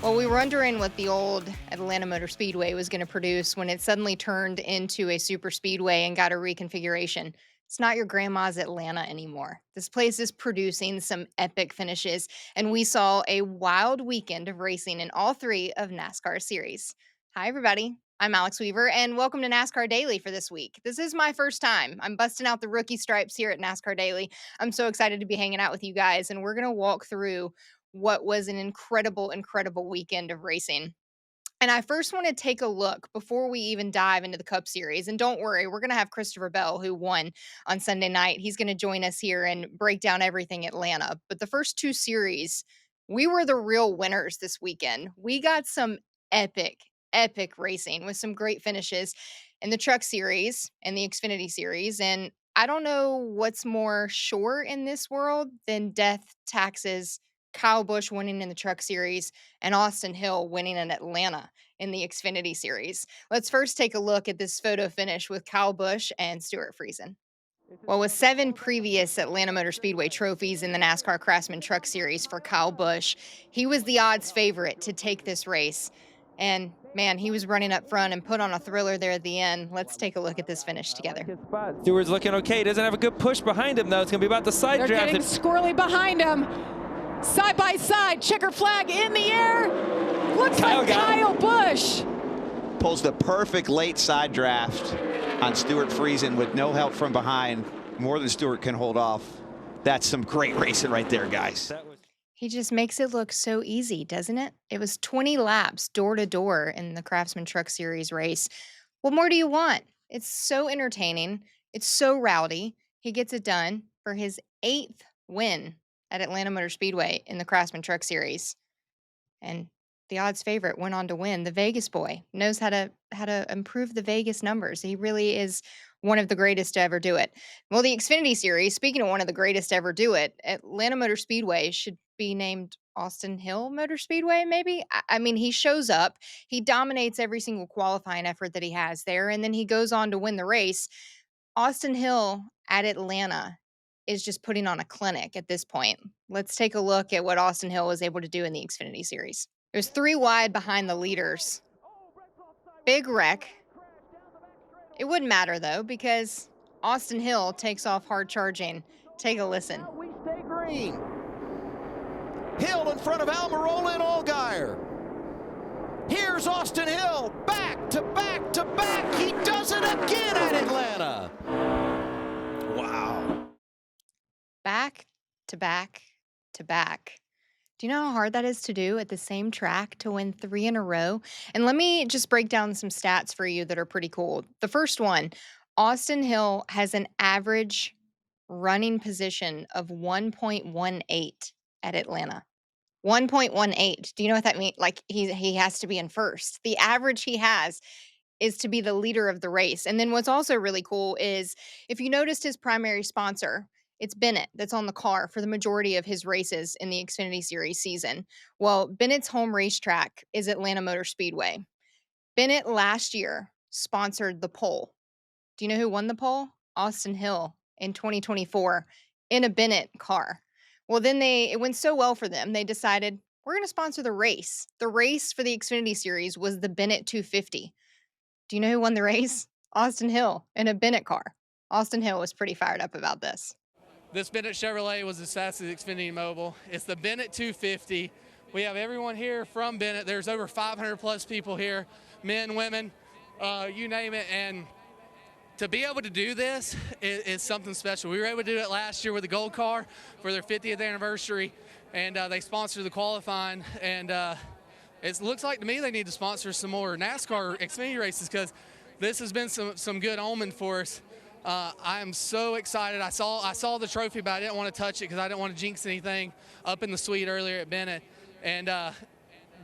Well, we were wondering what the old Atlanta Motor Speedway was going to produce when it suddenly turned into a super speedway and got a reconfiguration. It's not your grandma's Atlanta anymore. This place is producing some epic finishes, and we saw a wild weekend of racing in all three of NASCAR series. Hi, everybody. I'm Alex Weaver, and welcome to NASCAR Daily for this week. This is my first time. I'm busting out the rookie stripes here at NASCAR Daily. I'm so excited to be hanging out with you guys, and we're going to walk through what was an incredible weekend of racing. And I first want to take a look before we even dive into the Cup Series. And don't worry, we're going to have Christopher Bell, who won on Sunday night. He's going to join us here and break down everything Atlanta. But the first two series, we were the real winners this weekend. We got some epic racing with some great finishes in the Truck Series and the Xfinity Series. And I don't know what's more sure in this world than death, taxes, Kyle Busch winning in the Truck Series, and Austin Hill winning in Atlanta in the Xfinity Series. Let's first take a look at this photo finish with Kyle Busch and Stuart Friesen. Well, with 7 previous Atlanta Motor Speedway trophies in the NASCAR Craftsman Truck Series for Kyle Busch, he was the odds favorite to take this race. And man, he was running up front and put on a thriller there at the end. Let's take a look at this finish together. Stewart's looking okay. Doesn't have a good push behind him, though. It's going to be about the side draft. They're getting squirrely behind him. Side by side, checker flag in the air. Looks like Kyle Busch pulls the perfect late side draft on Stuart Friesen with no help from behind. More than Stuart can hold off. That's some great racing right there, guys. He just makes it look so easy, doesn't it? It was 20 laps door to door in the Craftsman Truck Series race. What more do you want? It's so entertaining. It's so rowdy. He gets it done for his 8th win at Atlanta Motor Speedway in the Craftsman Truck Series. And the odds favorite went on to win. The Vegas boy knows how to improve the Vegas numbers. He really is one of the greatest to ever do it. Well, the Xfinity Series, speaking of one of the greatest to ever do it, Atlanta Motor Speedway should be named Austin Hill Motor Speedway, maybe? I mean, he shows up, he dominates every single qualifying effort that he has there, and then he goes on to win the race. Austin Hill at Atlanta is just putting on a clinic at this point. Let's take a look at what Austin Hill was able to do in the Xfinity Series. There's 3 wide behind the leaders. Big wreck. It wouldn't matter, though, because Austin Hill takes off hard charging. Take a listen. We stay green. Hill in front of Almirola and Allgaier. Here's Austin Hill, back to back to back. He does it again at Atlanta. Wow. Back to back to back. Do you know how hard that is to do at the same track to win 3 in a row? And let me just break down some stats for you that are pretty cool. The first one, Austin Hill has an average running position of 1.18 at Atlanta. 1.18. Do you know what that means? Like he has to be in first. The average he has is to be the leader of the race. And then what's also really cool is if you noticed his primary sponsor, it's Bennett that's on the car for the majority of his races in the Xfinity Series season. Well, Bennett's home racetrack is Atlanta Motor Speedway. Bennett last year sponsored the pole. Do you know who won the pole? Austin Hill in 2024 in a Bennett car. Well, then it went so well for them, they decided, we're going to sponsor the race. The race for the Xfinity Series was the Bennett 250. Do you know who won the race? Austin Hill in a Bennett car. Austin Hill was pretty fired up about this. This Bennett Chevrolet was the fastest Xfinity Mobile. It's the Bennett 250. We have everyone here from Bennett. There's over 500 plus people here, men, women, you name it. And to be able to do this is something special. We were able to do it last year with the Gold Car for their 50th anniversary, and they sponsored the qualifying. And it looks like to me they need to sponsor some more NASCAR Xfinity races because this has been some good omen for us. I am so excited. I saw the trophy, but I didn't want to touch it because I didn't want to jinx anything up in the suite earlier at Bennett. And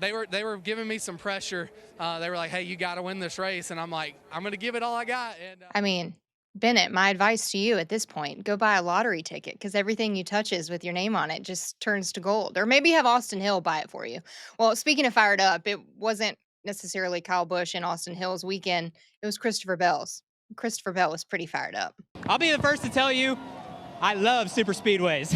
they were giving me some pressure. They were like, hey, you got to win this race. And I'm like, I'm going to give it all I got. And I mean, Bennett, my advice to you at this point, go buy a lottery ticket because everything you touches with your name on it just turns to gold. Or maybe have Austin Hill buy it for you. Well, speaking of fired up, it wasn't necessarily Kyle Busch and Austin Hill's weekend. It was Christopher Bell's. Christopher Bell was pretty fired up. I'll be the first to tell you, I love super speedways.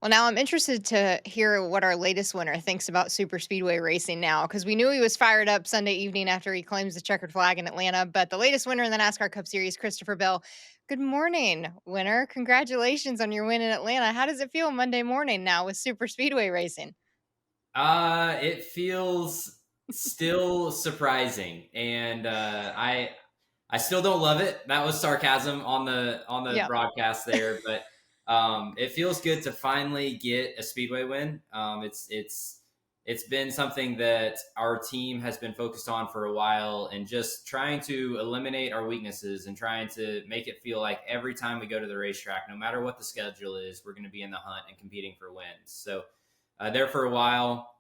Well, now I'm interested to hear what our latest winner thinks about super speedway racing now, because we knew he was fired up Sunday evening after he claims the checkered flag in Atlanta. But the latest winner in the NASCAR Cup Series, Christopher Bell. Good morning, winner. Congratulations on your win in Atlanta. How does it feel Monday morning now with super speedway racing? It feels still surprising, and I still don't love it. That was sarcasm on the Yeah. broadcast there, but it feels good to finally get a speedway win. It's been something that our team has been focused on for a while, and just trying to eliminate our weaknesses and trying to make it feel like every time we go to the racetrack, no matter what the schedule is, we're going to be in the hunt and competing for wins. So there for a while,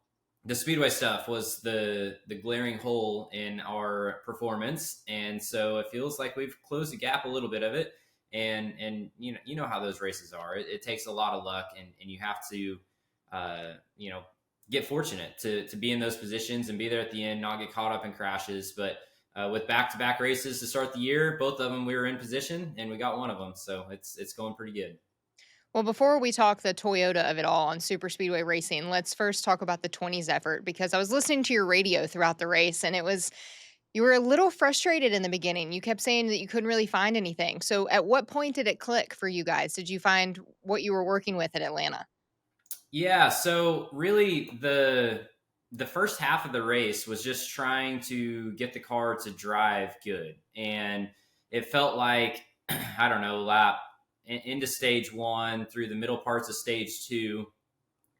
the speedway stuff was the glaring hole in our performance, and so it feels like we've closed the gap a little bit of it. And you know how those races are. It takes a lot of luck, and you have to get fortunate to be in those positions and be there at the end, not get caught up in crashes. But with back-to-back races to start the year, both of them we were in position and we got one of them, so it's going pretty good. Well, before we talk the Toyota of it all on super speedway racing, let's first talk about the 20s effort, because I was listening to your radio throughout the race and you were a little frustrated in the beginning. You kept saying that you couldn't really find anything. So at what point did it click for you guys? Did you find what you were working with at Atlanta? Yeah, so really the first half of the race was just trying to get the car to drive good. And it felt like, I don't know, lap into stage one through the middle parts of stage two,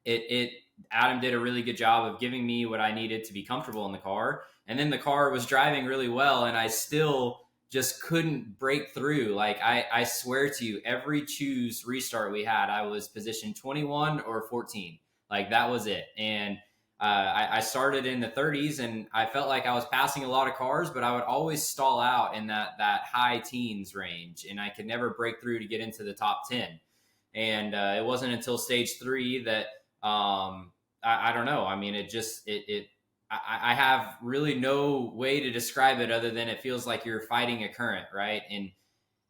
it Adam did a really good job of giving me what I needed to be comfortable in the car. And then the car was driving really well, and I still just couldn't break through. Like I swear to you, every choose restart we had, I was position 21 or 14. Like that was it. And I started in the 30s, and I felt like I was passing a lot of cars, but I would always stall out in that high teens range, and I could never break through to get into the top 10. And it wasn't until stage three that I don't know. I mean, I have really no way to describe it other than it feels like you're fighting a current, right? And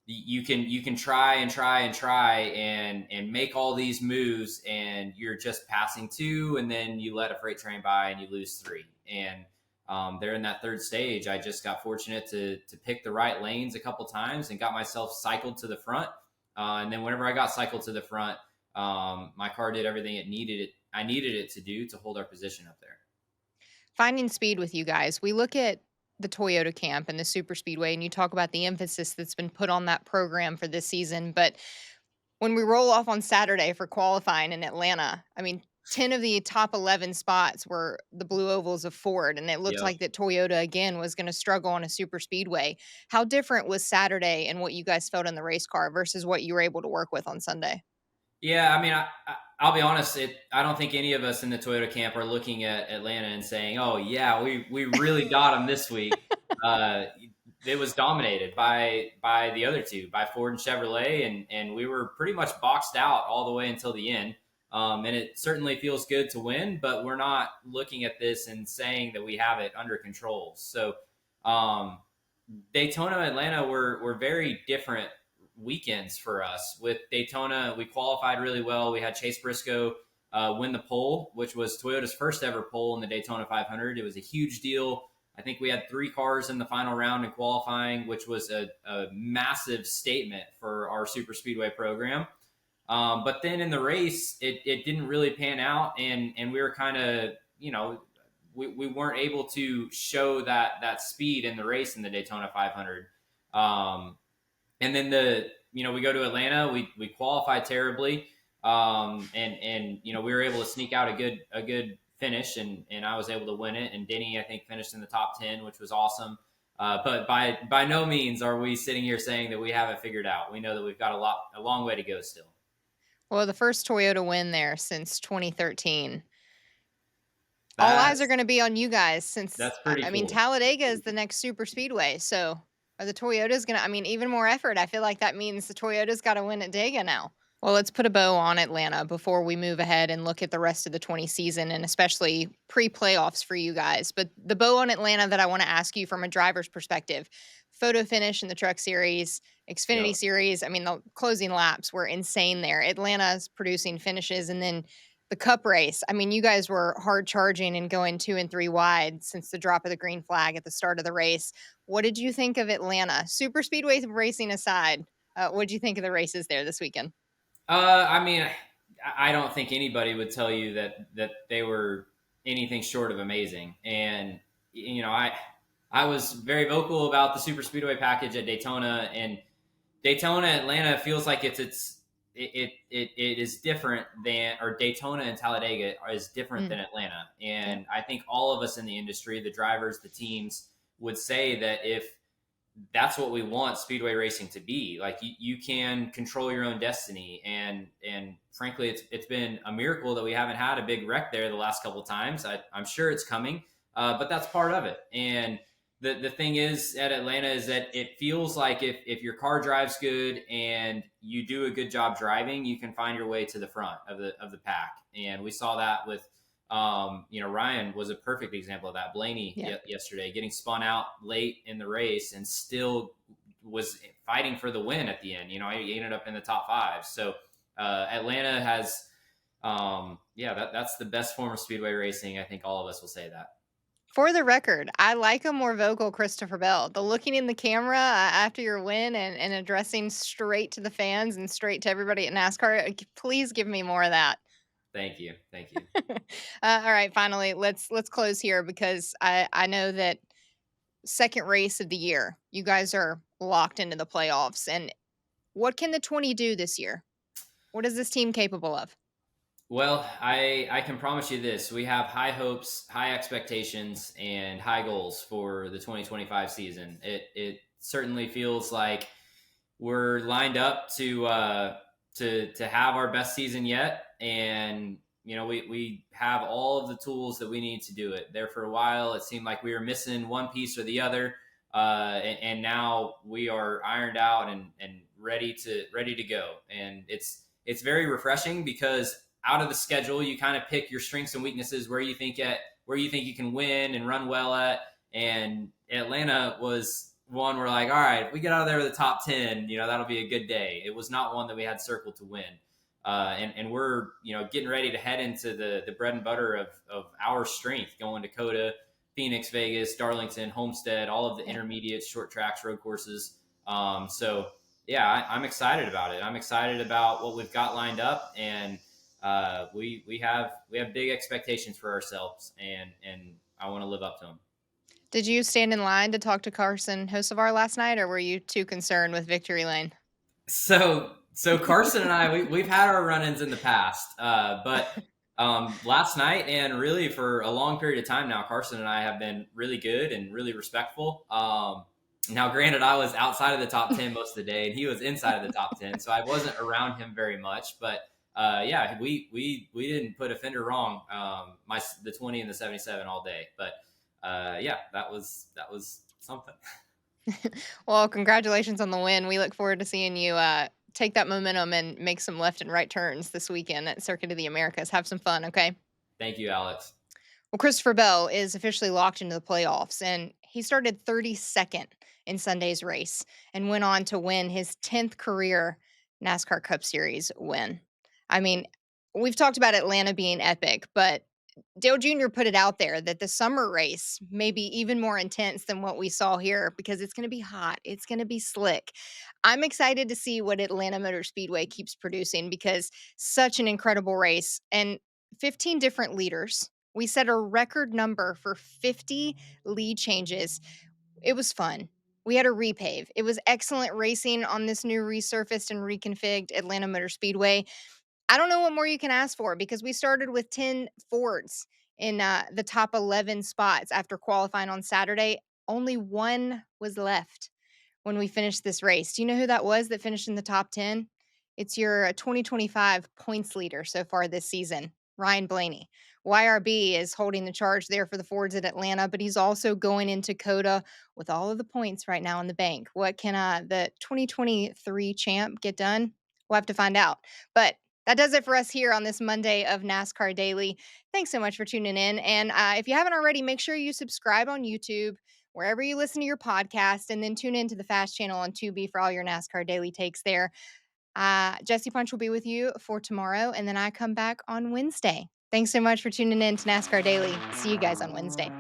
you can try and try and try and make all these moves, and you're just passing two, and then you let a freight train by and you lose three. And there in that third stage, I just got fortunate to pick the right lanes a couple times and got myself cycled to the front. And then whenever I got cycled to the front, my car did everything I needed it to do to hold our position up there. Finding speed with you guys. We look at the Toyota camp and the super speedway, and you talk about the emphasis that's been put on that program for this season. But when we roll off on Saturday for qualifying in Atlanta, I mean, 10 of the top 11 spots were the blue ovals of Ford, and it looked Yep. like that Toyota again was going to struggle on a super speedway. How different was Saturday and what you guys felt in the race car versus what you were able to work with on Sunday? Yeah, I mean, I'll be honest. I don't think any of us in the Toyota camp are looking at Atlanta and saying, "Oh, yeah, we really got them this week." Uh, it was dominated by the other two, by Ford and Chevrolet, and we were pretty much boxed out all the way until the end. And it certainly feels good to win, but we're not looking at this and saying that we have it under control. So um, Daytona, Atlanta were very different weekends for us. With Daytona, we qualified really well. We had Chase Briscoe win the pole, which was Toyota's first ever pole in the Daytona 500. It was a huge deal. I think we had 3 cars in the final round in qualifying, which was a massive statement for our super speedway program. But then in the race, it didn't really pan out, and we were kind of, we weren't able to show that speed in the race in the Daytona 500. And then we go to Atlanta, we qualified terribly. And we were able to sneak out a good finish, and I was able to win it. And Denny, I think, finished in the top 10, which was awesome. But by no means are we sitting here saying that we have it figured out. We know that we've got a long way to go still. Well, the first Toyota win there since 2013. All eyes are going to be on you guys, since That's pretty I mean, cool. Talladega is the next super speedway. So are the Toyotas going to, I mean, even more effort? I feel like that means the Toyota's got to win at Dega now. Well, let's put a bow on Atlanta before we move ahead and look at the rest of the 20 season, and especially pre-playoffs for you guys. But the bow on Atlanta that I want to ask you from a driver's perspective, photo finish in the Truck Series, Yep. Xfinity Series. I mean, the closing laps were insane there. Atlanta's producing finishes, and then the Cup race. I mean, you guys were hard charging and going 2 and 3 wide since the drop of the green flag at the start of the race. What did you think of Atlanta? Super speedway racing aside, what did you think of the races there this weekend? I mean, I don't think anybody would tell you that they were anything short of amazing. And I was very vocal about the super speedway package at Daytona, and Daytona Atlanta feels like it is different than, or Daytona and Talladega is different Mm, than Atlanta. yeah. And I think all of us in the industry, the drivers, the teams, would say that if that's what we want speedway racing to be, like you can control your own destiny, and frankly it's been a miracle that we haven't had a big wreck there the last couple of times. I'm sure it's coming, but that's part of it. And the thing is at Atlanta is that it feels like if your car drives good and you do a good job driving, you can find your way to the front of the pack. And we saw that with Ryan was a perfect example of that. Blaney Yeah. yesterday getting spun out late in the race and still was fighting for the win at the end. He ended up in the top five. So Atlanta has, that's the best form of speedway racing. I think all of us will say that. For the record, I like a more vocal Christopher Bell. The looking in the camera after your win and addressing straight to the fans and straight to everybody at NASCAR. Please give me more of that. Thank you. Thank you. All right, finally, let's close here because I know that second race of the year, you guys are locked into the playoffs. And what can the 20 do this year? What is this team capable of? Well, I can promise you this. We have high hopes, high expectations, and high goals for the 2025 season. It certainly feels like we're lined up to have our best season yet, and we have all of the tools that we need to do it. There for a while, it seemed like we were missing one piece or the other, and now we are ironed out and ready to go. And it's very refreshing because out of the schedule, you kind of pick your strengths and weaknesses, where you think you can win and run well at. And Atlanta was one where, like, all right, if we get out of there with the top 10, that'll be a good day. It was not one that we had circled to win. And we're, getting ready to head into the bread and butter of our strength, going Dakota, Phoenix, Vegas, Darlington, Homestead, all of the intermediate short tracks, road courses. So yeah, I'm excited about it. I'm excited about what we've got lined up, and we have big expectations for ourselves, and I want to live up to them. Did you stand in line to talk to Carson Hocevar last night, or were you too concerned with victory lane? So Carson and I, we've had our run-ins in the past, but last night and really for a long period of time now, Carson and I have been really good and really respectful. Now, granted, I was outside of the top 10 most of the day, and he was inside of the top 10, so I wasn't around him very much. But yeah, we didn't put a fender wrong. The 20 and the 77 all day, but yeah, that was something. Well, congratulations on the win. We look forward to seeing you take that momentum and make some left and right turns this weekend at Circuit of the Americas. Have some fun, okay? Thank you, Alex. Well, Christopher Bell is officially locked into the playoffs, and he started 32nd in Sunday's race and went on to win his 10th career NASCAR Cup Series win. I mean, we've talked about Atlanta being epic, but Dale Jr. put it out there that the summer race may be even more intense than what we saw here because it's going to be hot. It's going to be slick. I'm excited to see what Atlanta Motor Speedway keeps producing because such an incredible race and 15 different leaders. We set a record number for 50 lead changes. It was fun. We had a repave. It was excellent racing on this new resurfaced and reconfigured Atlanta Motor Speedway. I don't know what more you can ask for because we started with 10 Fords in the top 11 spots after qualifying on Saturday. Only one was left when we finished this race. Do you know who that was that finished in the top 10? It's your 2025 points leader so far this season, Ryan Blaney. YRB is holding the charge there for the Fords at Atlanta, but he's also going into COTA with all of the points right now in the bank. What can the 2023 champ get done? We'll have to find out. But that does it for us here on this Monday of NASCAR Daily. Thanks so much for tuning in. And if you haven't already, make sure you subscribe on YouTube. wherever you listen to your podcast, and then tune into the Fast Channel on Tubi for all your NASCAR daily takes there. Jesse Punch will be with you for tomorrow, and then I come back on Wednesday. Thanks so much for tuning in to NASCAR Daily. See you guys on Wednesday.